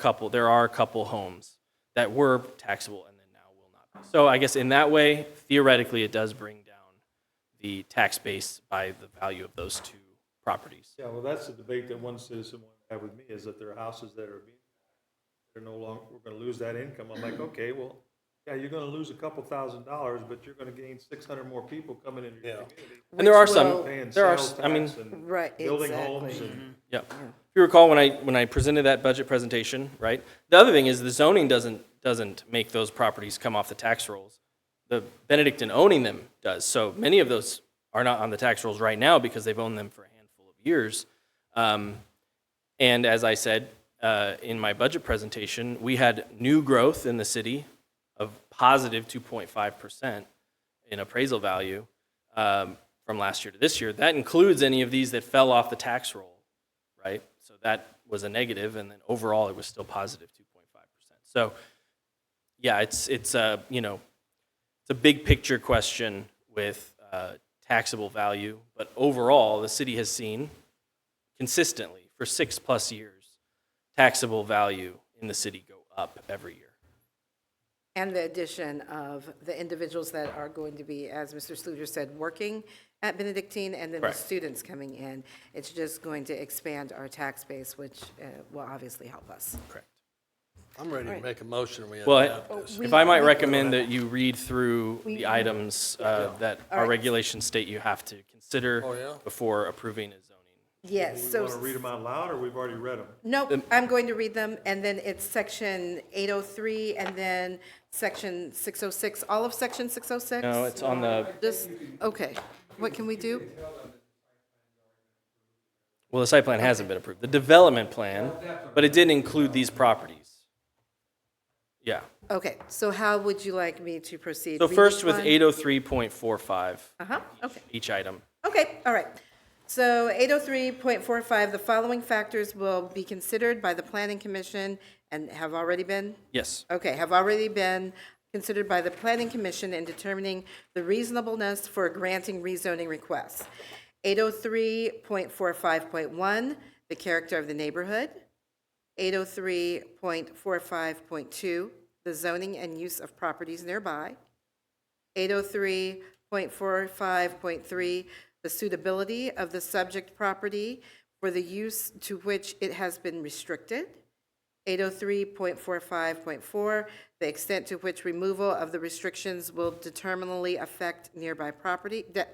a couple homes that were taxable and then now will not be. So I guess in that way, theoretically, it does bring down the tax base by the value of those two properties. Yeah, well, that's the debate that one citizen wanted to have with me, is that there are houses that are being, they're no longer, we're going to lose that income. I'm like, okay, well, yeah, you're going to lose a couple $1,000s, but you're going to gain 600 more people coming into your community. And there are Which some, will- Paying there are, sales I mean, tax and Right, building exactly. homes and. yeah. If you recall, when I presented that budget presentation, right? The other thing is the zoning doesn't make those properties come off the tax rolls. The Benedictine owning them does. So many of those are not on the tax rolls right now because they've owned them for a handful of years. And as I said in my budget presentation, we had new growth in the city of positive 2.5% in appraisal value from last year to this year. That includes any of these that fell off the tax roll, right? So that was a negative, and then overall it was still positive 2.5%. So yeah, it's a big picture question with taxable value, but overall the city has seen consistently for 6+ years taxable value in the city go up every year. And the addition of the individuals that are going to be, as Mr. Sluter said, working at Benedictine, and then the Correct. students coming in. It's just going to expand our tax base, which will obviously help us. Correct. I'm ready to Right. make a motion. We Well, adopt this. if I might recommend that you read through the items that All our right. regulations state you have to consider Oh, yeah? before approving a zoning. Yes, We so, want to read them out loud, or we've already read them? nope, I'm going to read them, and then it's section 803, and then section 606, all of section 606? No, it's on the, Just, okay, what can we do? well, the site plan hasn't been approved. The development plan, but it didn't include these properties. Yeah. Okay, so how would you like me to proceed? So Read first each with one? 803.45, Okay. each item. Okay, all right. So 803.45, the following factors will be considered by the Planning Commission and have already been? Yes. Okay, have already been considered by the Planning Commission in determining the reasonableness for granting rezoning requests. 803.45.1, the character of the neighborhood. 803.45.2, the zoning and use of properties nearby. 803.45.3, the suitability of the subject property for the use to which it has been restricted. 803.45.4, the extent to which removal of the restrictions will determinantly affect nearby property, that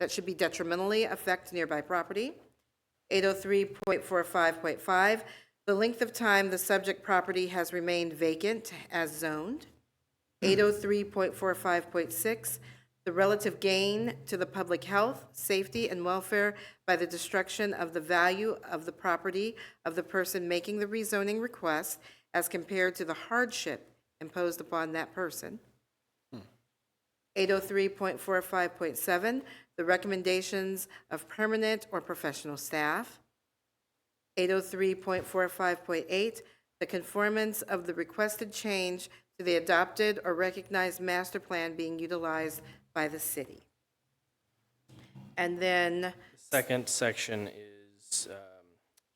should be detrimentally affect nearby property. 803.45.5, the length of time the subject property has remained vacant as zoned. 803.45.6, the relative gain to the public health, safety, and welfare by the destruction of the value of the property of the person making the rezoning request as compared to the hardship imposed upon that person. 803.45.7, the recommendations of permanent or professional staff. 803.45.8, the conformance of the requested change to the adopted or recognized master plan being utilized by the city. And then, The second section is, it's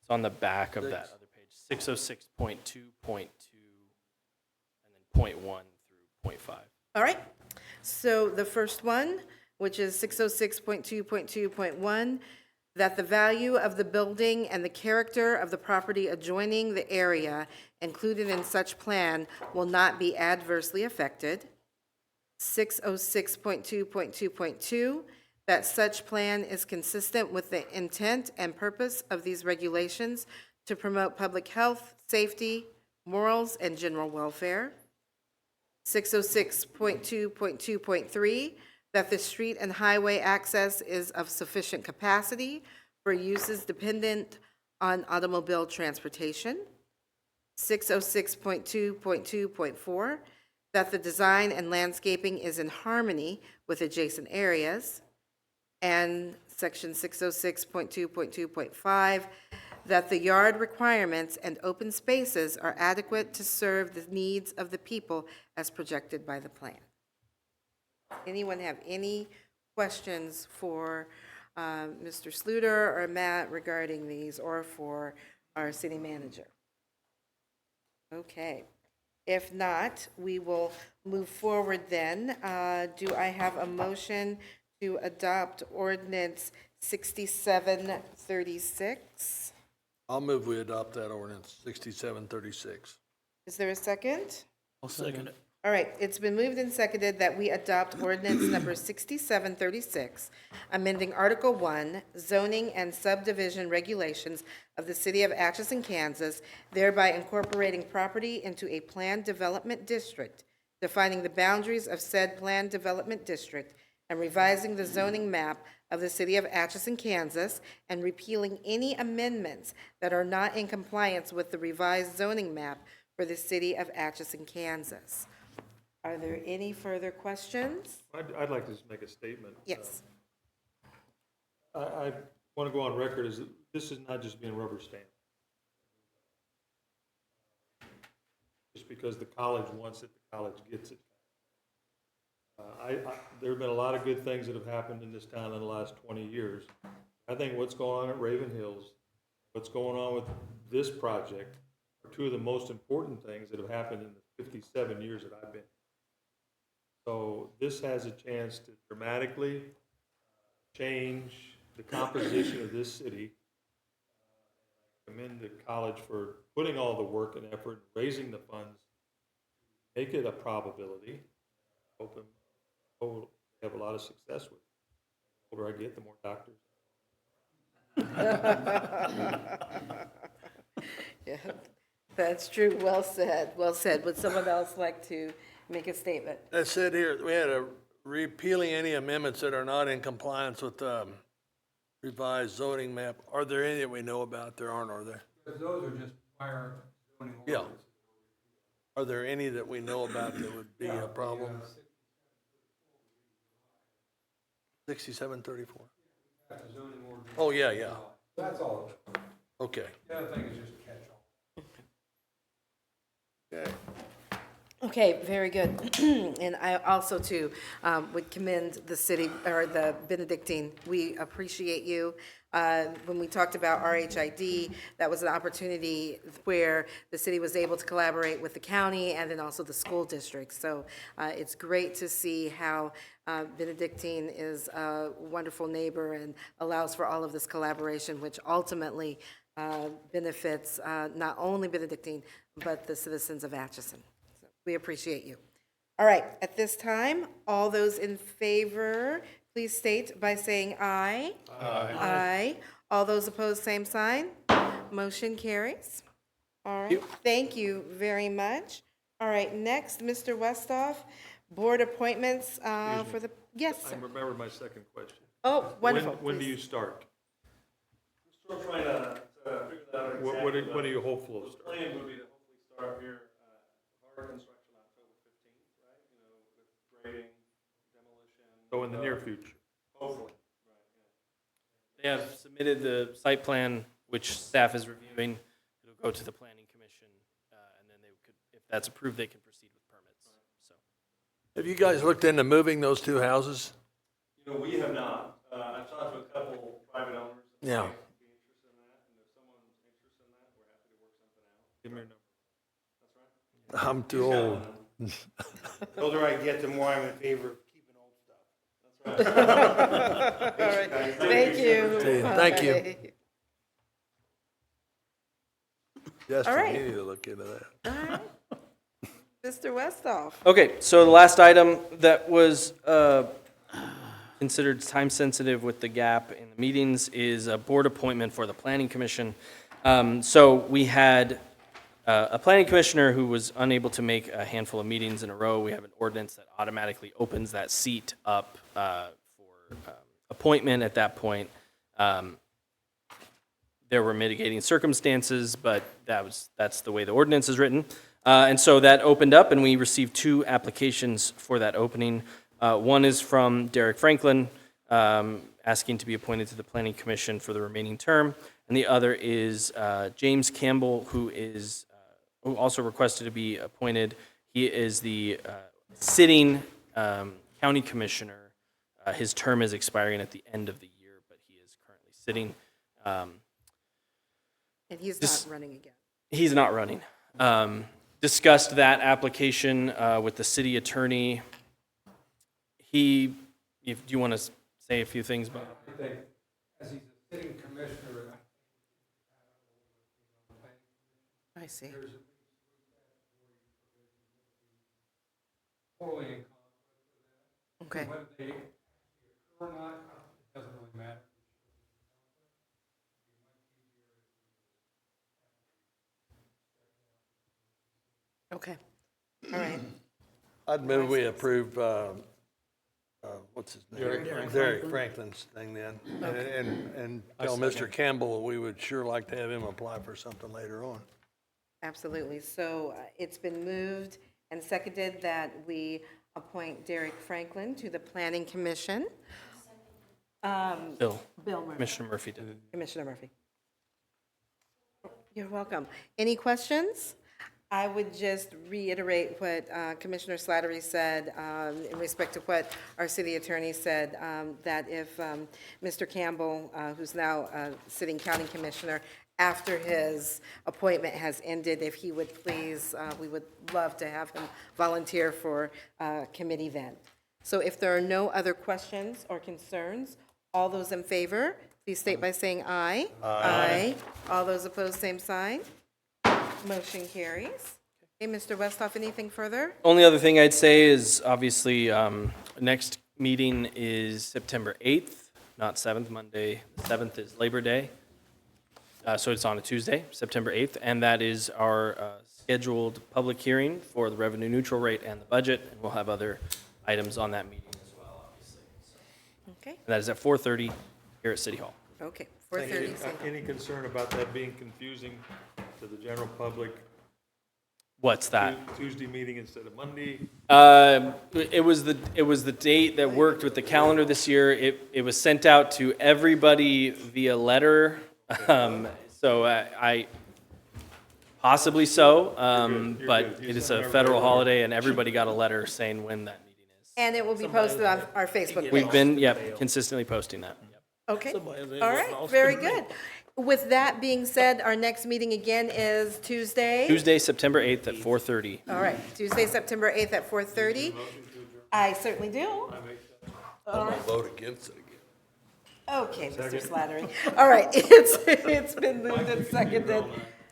on the back of that other page, 606.2.2, and then .1 through .5. all right, so the first one, which is 606.2.2.1, that the value of the building and the character of the property adjoining the area included in such plan will not be adversely affected. 606.2.2.2, that such plan is consistent with the intent and purpose of these regulations to promote public health, safety, morals, and general welfare. 606.2.2.3, that the street and highway access is of sufficient capacity for uses dependent on automobile transportation. 606.2.2.4, that the design and landscaping is in harmony with adjacent areas. And section 606.2.2.5, that the yard requirements and open spaces are adequate to serve the needs of the people as projected by the plan. Anyone have any questions for Mr. Sluter or Matt regarding these, or for our city manager? Okay. If not, we will move forward then. Do I have a motion to adopt ordinance 6736? I'll move we adopt that ordinance, 6736. Is there a second? I'll second it. All right, it's been moved and seconded that we adopt ordinance number 6736, amending Article 1, zoning and subdivision regulations of the city of Atchison, Kansas, thereby incorporating property into a planned development district, defining the boundaries of said planned development district, and revising the zoning map of the city of Atchison, Kansas, and repealing any amendments that are not in compliance with the revised zoning map for the city of Atchison, Kansas. Are there any further questions? I'd like to just make a statement. Yes. I want to go on record as that this is not just being rubber stamped. Just because the college wants it, the college gets it. There have been a lot of good things that have happened in this town in the last 20 years. I think what's going on at Raven Hills, what's going on with this project, are two of the most important things that have happened in the 57 years that I've been. So this has a chance to dramatically change the composition of this city. I commend the college for putting all the work and effort, raising the funds, make it a probability. I hope they have a lot of success with it. The older I get, the more doctors. Yeah, that's true. Well said. Well said. Would someone else like to make a statement? That said here, we had a repealing any amendments that are not in compliance with the revised zoning map. Are there any that we know about? There aren't, are there? Those are just prior zoning Yeah. ordinances. Are there any that we know about that would be a problem? 6734. That's a zoning ordinance. Oh, yeah. That's all. Okay. The other thing is just catch-all. Okay. Okay, very good. And I also, too, would commend the city, or the Benedictine. We appreciate you. When we talked about RHID, that was an opportunity where the city was able to collaborate with the county and then also the school district. So it's great to see how Benedictine is a wonderful neighbor and allows for all of this collaboration, which ultimately benefits not only Benedictine, but the citizens of Atchison. So we appreciate you. All right, at this time, all those in favor, please state by saying aye. Aye. All those opposed, same sign. Motion carries. All right, thank you very much. All right, next, Mr. Westoff, board appointments for the, yes, I sir. remember my second question. Oh, wonderful. When do please. you start? Still trying to figure that out exactly. When are you hopeful of The starting? plan would be to hopefully start here, hard construction October 15th, right? You know, with grading, demolition. So in the near future? Hopefully, right, yeah. They have submitted the site plan, which staff is reviewing. It'll go to the planning commission, and then they could, if that's approved, they can proceed with permits. So, Have you guys looked into moving those two houses? You know, we have not. I've talked to a couple private owners. that Yeah. might be interested in that, and if someone's interested in that, we're happy to work something out. Give me your number. That's right. I'm too old. The older I get, the more I'm in favor of keeping old stuff. That's right. All right, thank you. Thank you. Bye. Justin, right. you need to look into that. All right. Mr. Westoff. okay, so the last item that was considered time-sensitive with the gap in the meetings is a board appointment for the planning commission. So we had a planning commissioner who was unable to make a handful of meetings in a row. We have an ordinance that automatically opens that seat up for appointment at that point. There were mitigating circumstances, but that's the way the ordinance is written. And so that opened up, and we received 2 applications for that opening. One is from Derek Franklin, asking to be appointed to the Planning Commission for the remaining term, and the other is James Campbell, who also requested to be appointed. He is the sitting county commissioner. His term is expiring at the end of the year, but he is currently sitting. And he's not running again. He's not running. Discussed that application with the city attorney. Do you want to say a few things about it? I think, as he's a sitting commissioner, I see. there's a totally in conflict Okay. with that. Whether they actually occur or not, it doesn't really matter. Okay. All right. I'd move we approve, what's his name? Derek Franklin's thing then. And tell Mr. Campbell we would sure like to have him apply for something later on. Absolutely. So it's been moved and seconded that we appoint Derek Franklin to the Planning Commission. Bill, Bill Murphy. Commissioner Murphy did. Commissioner Murphy. You're welcome. Any questions? I would just reiterate what Commissioner Slattery said in respect to what our city attorney said, that if Mr. Campbell, who's now sitting county commissioner, after his appointment has ended, if he would please, we would love to have him volunteer for committee then. So if there are no other questions or concerns, all those in favor, please state by saying aye. Aye. All those opposed, same sign. Motion carries. Okay, Mr. Westhoff, anything further? Only other thing I'd say is obviously next meeting is September 8th, not 7th, Monday. The 7th is Labor Day. So it's on a Tuesday, September 8th, and that is our scheduled public hearing for the revenue neutral rate and the budget, and we'll have other items on that meeting as well, obviously. Okay, And that is at 4:30 here at City Hall. okay, 4:30. Any concern about that being confusing to the general public? What's that? Tuesday meeting instead of Monday? It was the date that worked with the calendar this year. It was sent out to everybody via letter. So Possibly so, but it is a federal holiday, and everybody got a letter saying when that meeting is. And it will be posted on our Facebook page. We've been, consistently posting that. Yep. Okay, Somebody has all right, very good. With that being said, our next meeting again is Tuesday. Tuesday, September 8th at 4:30. All right, Tuesday, September 8th at 4:30. I certainly do. I'm gonna vote against it again. Okay, Mr. Slattery. All right, it's been moved and seconded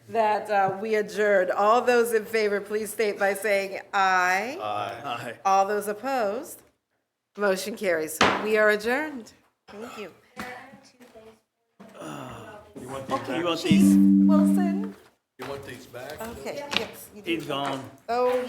that we adjourn. All those in favor, please state by saying aye. Aye. All those opposed? Motion carries. We are adjourned. Thank you. Okay, Chief Wilson? You want these back? Okay, yes, you do. He's gone. Oh,